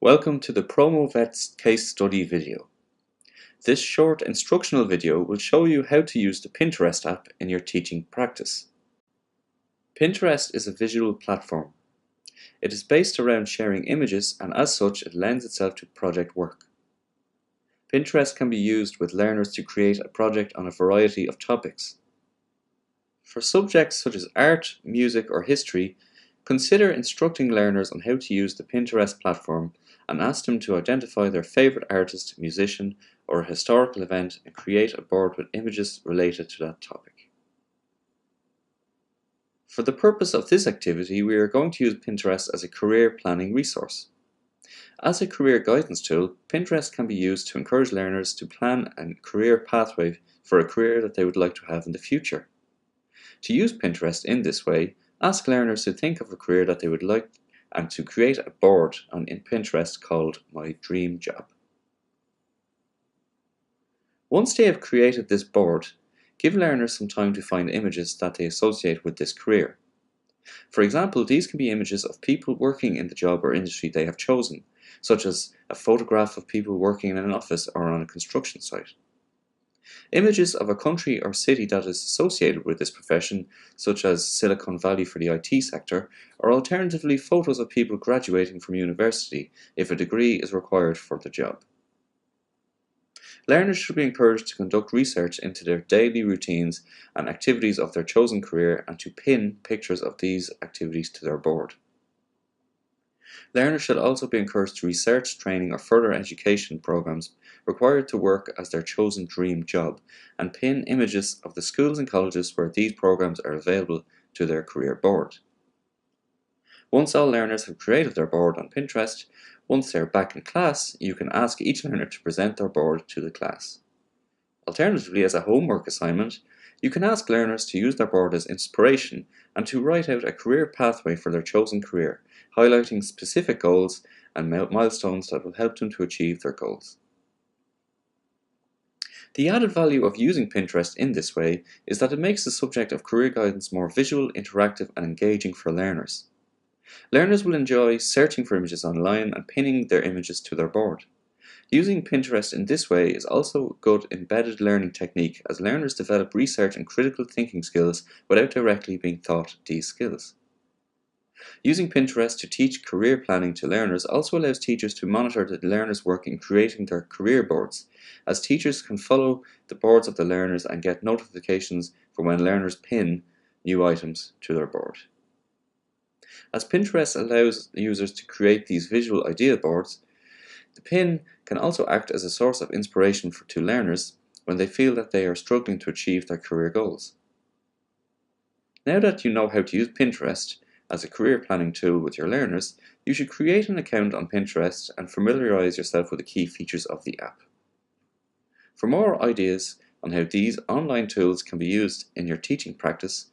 Welcome to the PROMOVET case study video. This short instructional video will show you how to use the Pinterest app in your teaching practice. Pinterest is a visual platform. It is based around sharing images, and as such it lends itself to project work. Pinterest can be used with learners to create a project on a variety of topics. For subjects such as art, music or history, consider instructing learners on how to use the Pinterest platform and ask them to identify their favorite artist, musician, or a historical event and create a board with images related to that topic. For the purpose of this activity, we are going to use Pinterest as a career planning resource. As a career guidance tool, Pinterest can be used to encourage learners to plan a career pathway for a career that they would like to have in the future. To use Pinterest in this way, ask learners to think of a career that they would like and to create a board in Pinterest called My Dream Job. Once they have created this board, give learners some time to find images that they associate with this career. For example, these can be images of people working in the job or industry they have chosen, such as a photograph of people working in an office or on a construction site. Images of a country or city that is associated with this profession, such as Silicon Valley for the IT sector, or alternatively photos of people graduating from university if a degree is required for the job. Learners should be encouraged to conduct research into their daily routines and activities of their chosen career and to pin pictures of these activities to their board. Learners should also be encouraged to research, training or further education programs required to work as their chosen dream job and pin images of the schools and colleges where these programs are available to their career board. Once all learners have created their board on Pinterest, once they are back in class, you can ask each learner to present their board to the class. Alternatively, as a homework assignment, you can ask learners to use their board as inspiration and to write out a career pathway for their chosen career, highlighting specific goals and milestones that will help them to achieve their goals. The added value of using Pinterest in this way is that it makes the subject of career guidance more visual, interactive and engaging for learners. Learners will enjoy searching for images online and pinning their images to their board. Using Pinterest in this way is also a good embedded learning technique as learners develop research and critical thinking skills without directly being taught these skills. Using Pinterest to teach career planning to learners also allows teachers to monitor the learners' work in creating their career boards, as teachers can follow the boards of the learners and get notifications for when learners pin new items to their board. As Pinterest allows users to create these visual idea boards, the pin can also act as a source of inspiration to learners when they feel that they are struggling to achieve their career goals. Now that you know how to use Pinterest as a career planning tool with your learners, you should create an account on Pinterest and familiarize yourself with the key features of the app. For more ideas on how these online tools can be used in your teaching practice,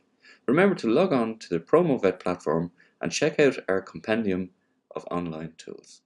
remember to log on to the PROMOVET platform and check out our compendium of online tools.